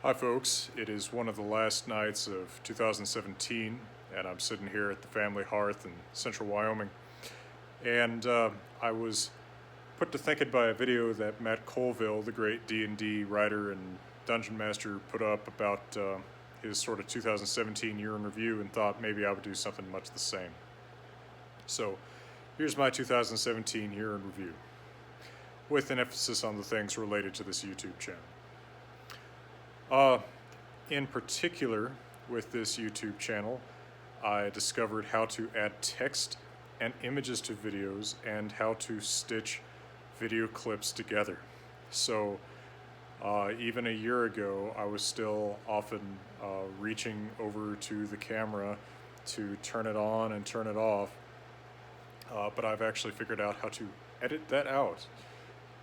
Hi folks, it is one of the last nights of 2017 and I'm sitting here at the family hearth in central Wyoming, and I was put to thinking by a video that Matt Colville, the great D&D writer and dungeon master, put up about his sort of 2017 year in review, and thought maybe I would do something much the same. So here's my 2017 year in review, with an emphasis on the things related to this YouTube channel. In particular, with this YouTube channel, I discovered how to add text and images to videos and how to stitch video clips together. So even a year ago, I was still often reaching over to the camera to turn it on and turn it off, but I've actually figured out how to edit that out,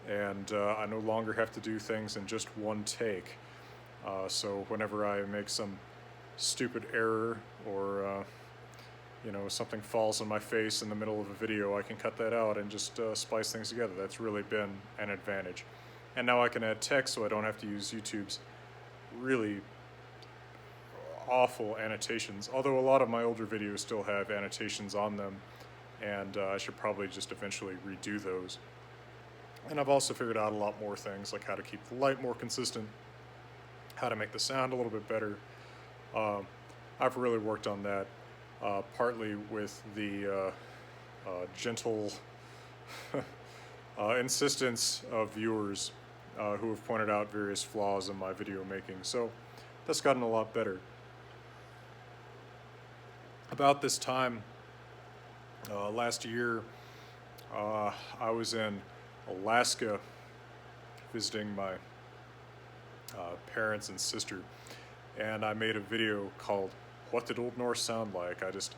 and I no longer have to do things in just one take. So whenever I make some stupid error or something falls on my face in the middle of a video, I can cut that out and just splice things together. That's really been an advantage. And now I can add text, so I don't have to use YouTube's really awful annotations, although a lot of my older videos still have annotations on them, and I should probably just eventually redo those. And I've also figured out a lot more things, like how to keep the light more consistent, how to make the sound a little bit better. I've really worked on that, partly with the gentle insistence of viewers who have pointed out various flaws in my video making. So that's gotten a lot better. About this time last year, I was in Alaska visiting my parents and sister, and I made a video called "What Did Old Norse Sound Like?" I just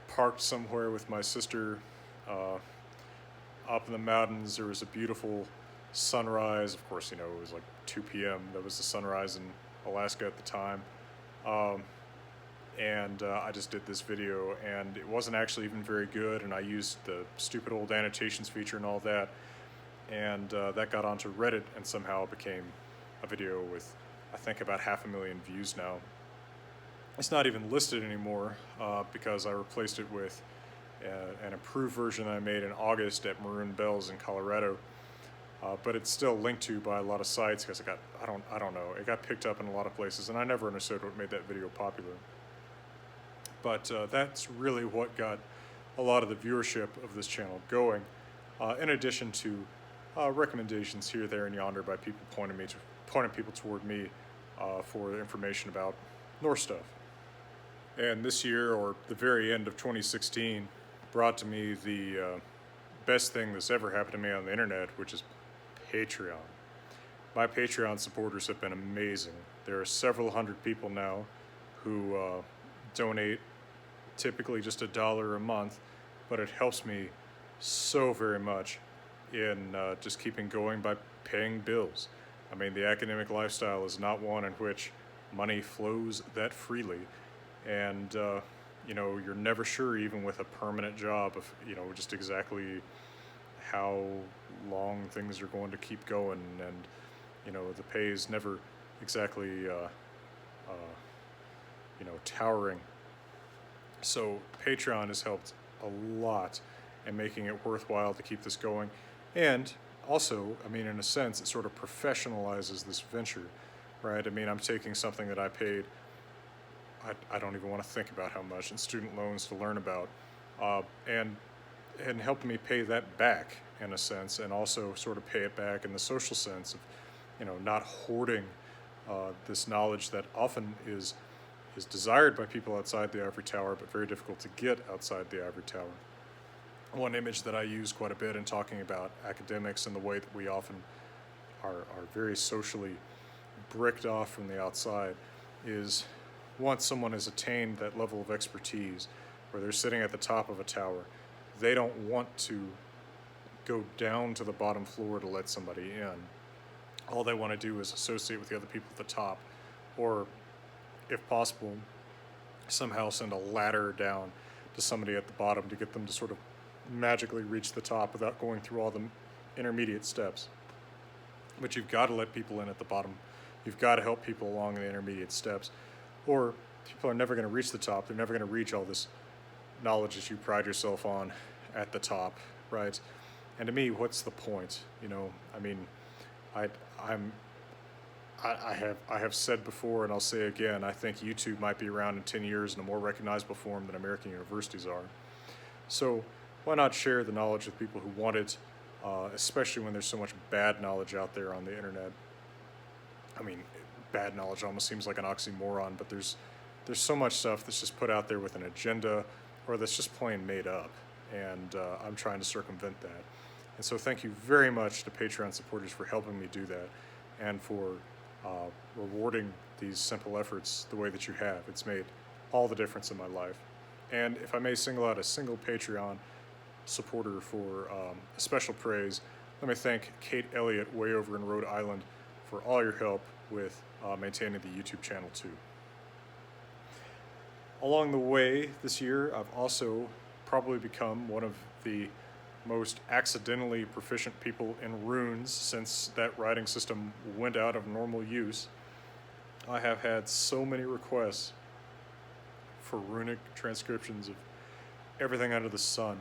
parked somewhere with my sister up in the mountains. There was a beautiful sunrise. Of course, it was like 2 p.m. That was the sunrise in Alaska at the time, and I just did this video, and it wasn't actually even very good, and I used the stupid old annotations feature and all that, and that got onto Reddit and somehow became a video with, I think, about 500,000 views now. It's not even listed anymore because I replaced it with an improved version I made in August at Maroon Bells in Colorado, but it's still linked to by a lot of sites because I don't know, it got picked up in a lot of places, and I never understood what made that video popular. But that's really what got a lot of the viewership of this channel going, in addition to recommendations here, there, and yonder by people pointing people toward me for information about Norse stuff. And this year, or the very end of 2016, brought to me the best thing that's ever happened to me on the internet, which is Patreon. My Patreon supporters have been amazing. There are several hundred people now who donate typically just $1 a month, but it helps me so very much in just keeping going by paying bills. I mean, the academic lifestyle is not one in which money flows that freely, and you're never sure, even with a permanent job, of just exactly how long things are going to keep going, and the pay is never exactly towering. So Patreon has helped a lot in making it worthwhile to keep this going. And also, I mean, in a sense, it sort of professionalizes this venture, right? I mean, I'm taking something that I paid, I don't even want to think about how much, in student loans to learn about, and helping me pay that back, in a sense, and also sort of pay it back in the social sense of, not hoarding this knowledge that often is desired by people outside the ivory tower, but very difficult to get outside the ivory tower. One image that I use quite a bit in talking about academics and the way that we often are very socially bricked off from the outside is, once someone has attained that level of expertise where they're sitting at the top of a tower, they don't want to go down to the bottom floor to let somebody in. All they want to do is associate with the other people at the top, or, if possible, somehow send a ladder down to somebody at the bottom to get them to sort of magically reach the top without going through all the intermediate steps. But you've got to let people in at the bottom You've got to help people along the intermediate steps, or people are never going to reach the top. They're never going to reach all this knowledge that you pride yourself on at the top, right? And to me, what's the point? I mean, I have said before, and I'll say again, I think YouTube might be around in 10 years in a more recognizable form than American universities are. So why not share the knowledge with people who want it, especially when there's so much bad knowledge out there on the internet. I mean, bad knowledge almost seems like an oxymoron, but there's so much stuff that's just put out there with an agenda, or that's just plain made up, and I'm trying to circumvent that. And so thank you very much to Patreon supporters for helping me do that, and for rewarding these simple efforts the way that you have. It's made all the difference in my life. And if I may single out a single Patreon supporter for a special praise, let me thank Kate Elliott way over in Rhode Island for all your help with maintaining the YouTube channel too. Along the way this year, I've also probably become one of the most accidentally proficient people in runes since that writing system went out of normal use. I have had so many requests for runic transcriptions of everything under the sun.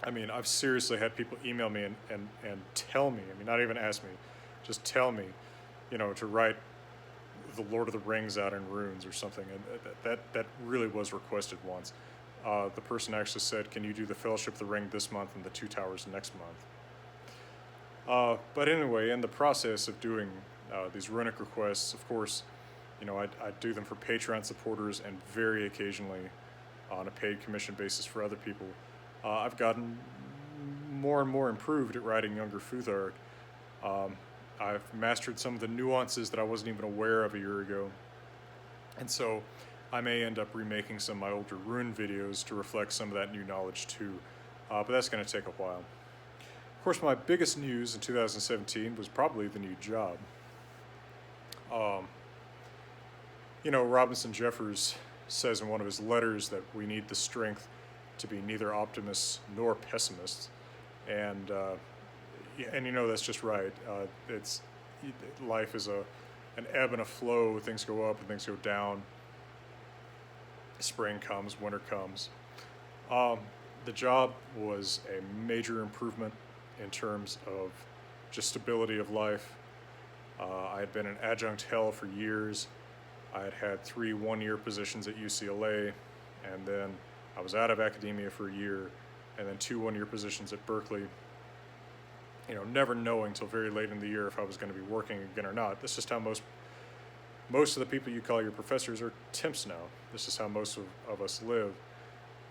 I mean, I've seriously had people email me and tell me, I mean, not even ask me, just tell me, to write the Lord of the Rings out in runes or something. And that really was requested once. The person actually said, can you do the Fellowship of the Ring this month and the Two Towers next month? But anyway, in the process of doing these runic requests, of course, I do them for Patreon supporters and very occasionally on a paid commission basis for other people. I've gotten more and more improved at writing younger Futhark. I've mastered some of the nuances that I wasn't even aware of a year ago. And so I may end up remaking some of my older rune videos to reflect some of that new knowledge too. But that's going to take a while. Of course, my biggest news in 2017 was probably the new job. Robinson Jeffers says in one of his letters that we need the strength to be neither optimists nor pessimists. And that's just right. Life is an ebb and a flow. Things go up and things go down. Spring comes, winter comes. The job was a major improvement in terms of just stability of life. I had been in adjunct hell for years. I had had 3 one-year positions at UCLA, and then I was out of academia for a year, and then 2 one-year positions at Berkeley. Never knowing till very late in the year if I was going to be working again or not. That's just how most of the people you call your professors are temps now. This is how most of us live.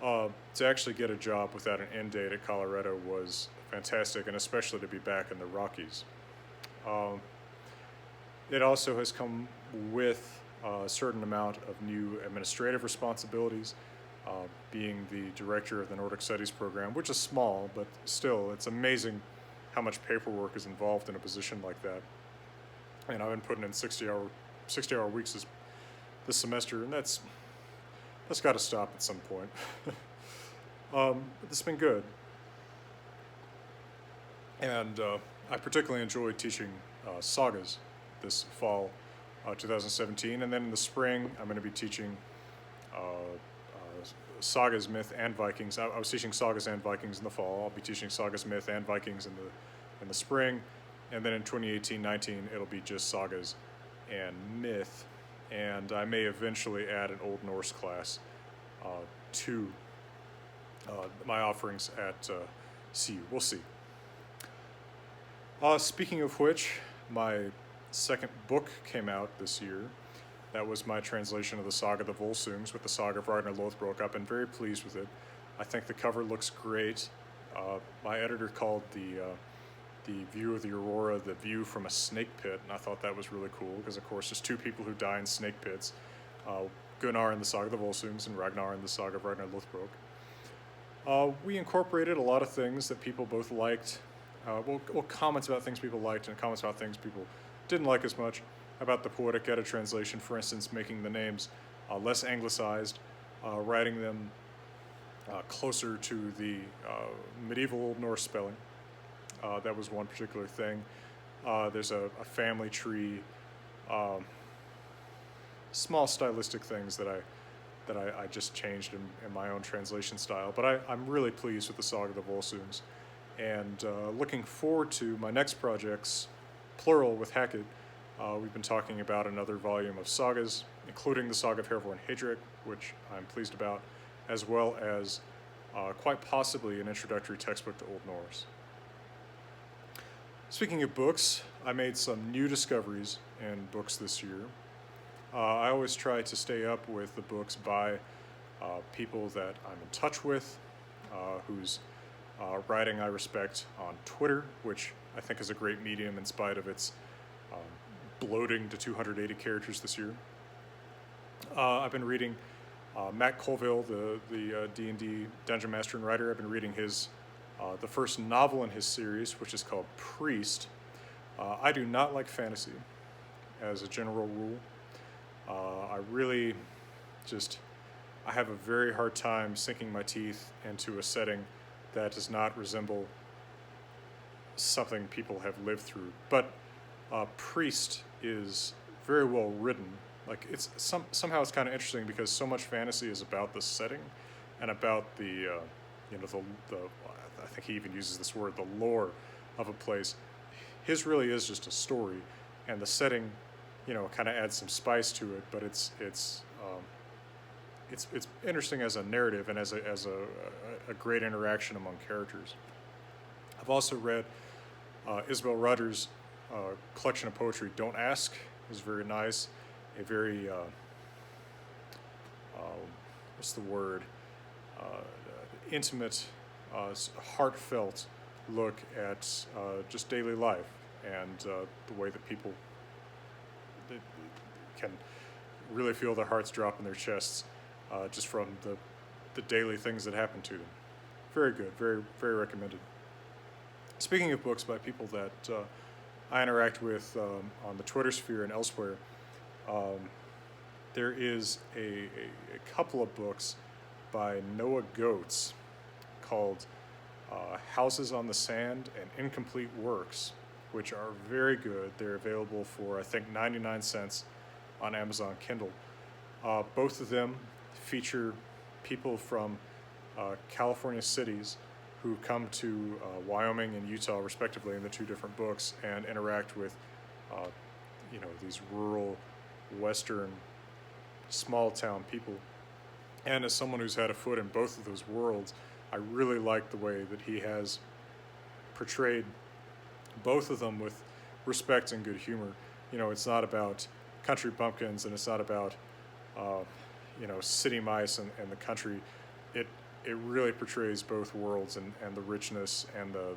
To actually get a job without an end date at Colorado was fantastic, and especially to be back in the Rockies. It also has come with a certain amount of new administrative responsibilities, being the director of the Nordic Studies program, which is small, but still, it's amazing how much paperwork is involved in a position like that. And I've been putting in 60-hour weeks this semester, and that's got to stop at some point. But it's been good. And I particularly enjoyed teaching sagas this fall, 2017, and then in the spring I'm going to be teaching Sagas, Myth, and Vikings. I was teaching Sagas and Vikings in the fall. I'll be teaching Sagas, Myth, and Vikings in the spring, and then in 2018-19 it'll be just Sagas and Myth, and I may eventually add an Old Norse class to my offerings at CU. We'll see. Speaking of which, my second book came out this year. That was my translation of the Saga of the Volsungs with the Saga of Ragnar Lothbrok. I've been very pleased with it. I think the cover looks great. My editor called the view of the Aurora the view from a snake pit, and I thought that was really cool because, of course, there's 2 people who die in snake pits. Gunnar in the Saga of the Volsungs and Ragnar in the Saga of Ragnar Lothbrok. We incorporated a lot of things that people both liked. Comments about things people liked and comments about things people didn't like as much. About the Poetic Edda translation, for instance, making the names less anglicized, writing them closer to the medieval Old Norse spelling. That was one particular thing. There's a family tree um, small stylistic things that I just changed in my own translation style. But I'm really pleased with the Saga of the Volsungs, and looking forward to my next projects, plural with Hackett. We've been talking about another volume of sagas, including the Saga of Hervor and Hedrick, which I'm pleased about, as well as quite possibly an introductory textbook to Old Norse. Speaking of books, I made some new discoveries in books this year. I always try to stay up with the books by people that I'm in touch with, whose writing I respect on Twitter, which I think is a great medium in spite of its bloating to 280 characters this year. I've been reading Matt Colville, the D&D Dungeon Master and writer. I've been reading his the first novel in his series, which is called Priest. I do not like fantasy, as a general rule. I really I have a very hard time sinking my teeth into a setting that does not resemble something people have lived through. But Priest is very well written. Like, it's somehow it's kind of interesting because so much fantasy is about the setting and about the I think he even uses this word, the lore of a place. His really is just a story, and the setting, kind of adds some spice to it. But it's interesting as a narrative and as a great interaction among characters. I've also read Isabel Rogers' collection of poetry, Don't Ask, is very nice. A very, what's the word, intimate, heartfelt look at just daily life and the way that people can really feel their hearts drop in their chests just from the daily things that happen to them. Very good, very, very recommended. Speaking of books by people that I interact with on the Twitter sphere and elsewhere, there is a couple of books by Noah Goetz called Houses on the Sand and Incomplete Works, which are very good. They're available for, I think, 99 cents on Amazon Kindle. Both of them feature people from California cities who come to Wyoming and Utah, respectively, in the two different books, and interact with, these rural, western, small-town people. And as someone who's had a foot in both of those worlds, I really like the way that he has portrayed both of them with respect and good humor. It's not about country bumpkins, and it's not about, city mice and the country. It really portrays both worlds and the richness and the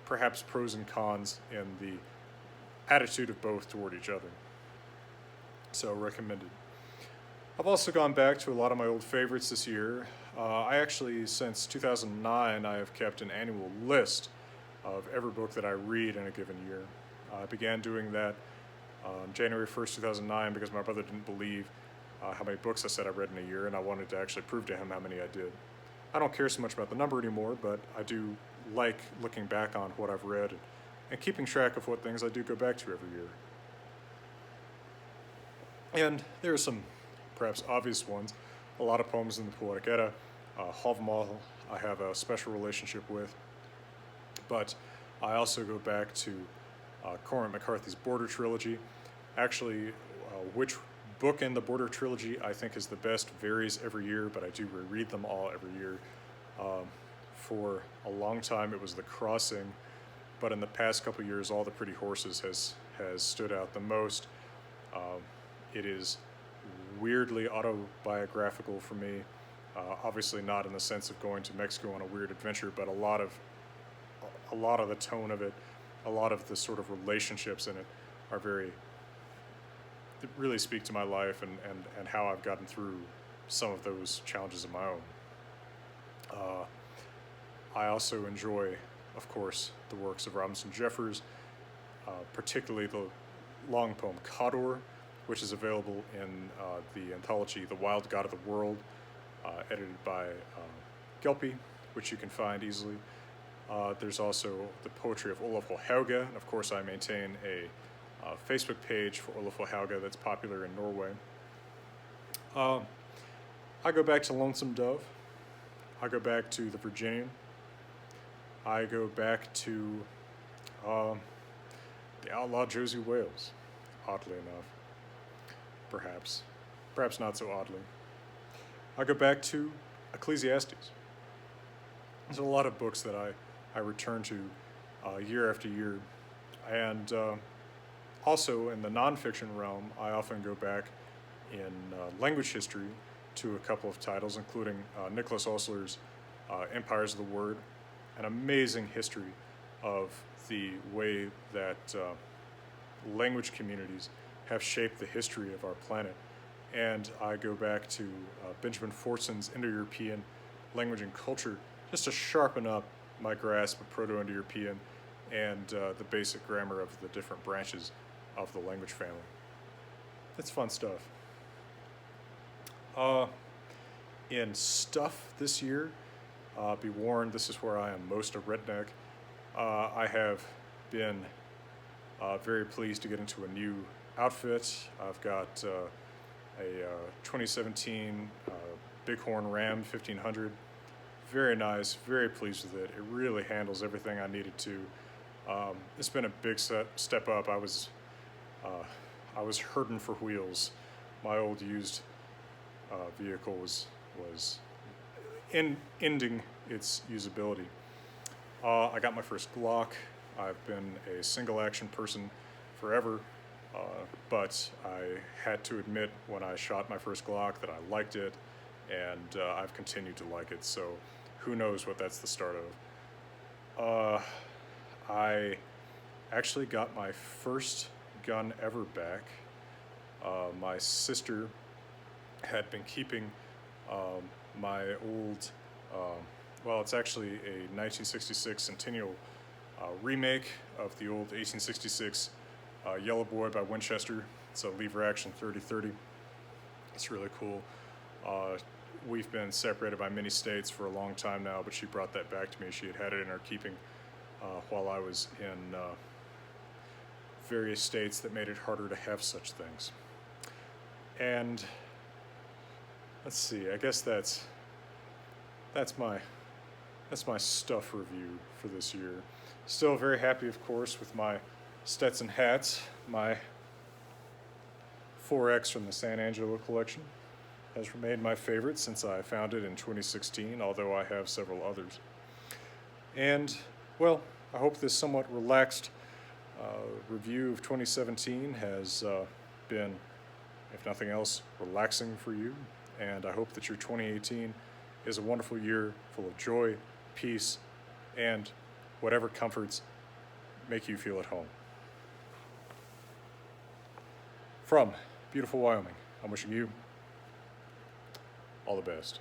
perhaps pros and cons and the attitude of both toward each other. So recommended. I've also gone back to a lot of my old favorites this year. I actually, since 2009, I have kept an annual list of every book that I read in a given year. I began doing that January 1st, 2009, because my brother didn't believe how many books I said I read in a year, and I wanted to actually prove to him how many I did. I don't care so much about the number anymore, but I do like looking back on what I've read and keeping track of what things I do go back to every year. And there are some perhaps obvious ones. A lot of poems in the Poetic Edda. Hávamál I have a special relationship with. But I also go back to Cormac McCarthy's Border Trilogy. Actually, which book in the Border Trilogy I think is the best varies every year, but I do reread them all every year. For a long time it was The Crossing, but in the past couple years All the Pretty Horses has stood out the most. It is weirdly autobiographical for me, obviously not in the sense of going to Mexico on a weird adventure, but a lot of the tone of it, a lot of the sort of relationships in it are that really speak to my life and how I've gotten through some of those challenges of my own. I also enjoy, of course, the works of Robinson Jeffers, particularly the long poem Cador, which is available in the anthology The Wild God of the World, edited by Gelpi, which you can find easily. There's also the poetry of Ólafur Helga, and of course I maintain a Facebook page for Olafur Hauge that's popular in Norway. I go back to Lonesome Dove. I go back to The Virginian. I go back to the outlaw Josie Wales, oddly enough. Perhaps not so oddly. I go back to Ecclesiastes. There's a lot of books that I return to year after year. And also in the nonfiction realm, I often go back in language history to a couple of titles, including Nicholas Osler's Empires of the Word, an amazing history of the way that language communities have shaped the history of our planet. And I go back to Benjamin Forson's Indo-European Language and Culture, just to sharpen up my grasp of Proto-Indo-European and the basic grammar of the different branches of the language family. It's fun stuff. In stuff this year, be warned, this is where I am most a redneck. I have been very pleased to get into a new outfit. I've got a 2017 Bighorn Ram 1500. Very nice, very pleased with it. It really handles everything I needed to. It's been a big step up. I was hurting for wheels. My old used vehicle was ending its usability. I got my first Glock. I've been a single action person forever, but I had to admit when I shot my first Glock that I liked it, and I've continued to like it, so who knows what that's the start of. I actually got my first gun ever back. My sister had been keeping my old, well, it's actually a 1966 Centennial remake of the old 1866 Yellow Boy by Winchester. It's a lever action 30-30. It's really cool. We've been separated by many states for a long time now, but she brought that back to me. She had it in her keeping while I was in various states that made it harder to have such things. And let's see, I guess that's my stuff review for this year. Still very happy, of course, with my Stetson hats. My 4X from the San Angelo collection has remained my favorite since I found it in 2016, although I have several others. And, well, I hope this somewhat relaxed review of 2017 has been, if nothing else, relaxing for you. And I hope that your 2018 is a wonderful year full of joy, peace, and whatever comforts make you feel at home. From beautiful Wyoming, I'm wishing you all the best.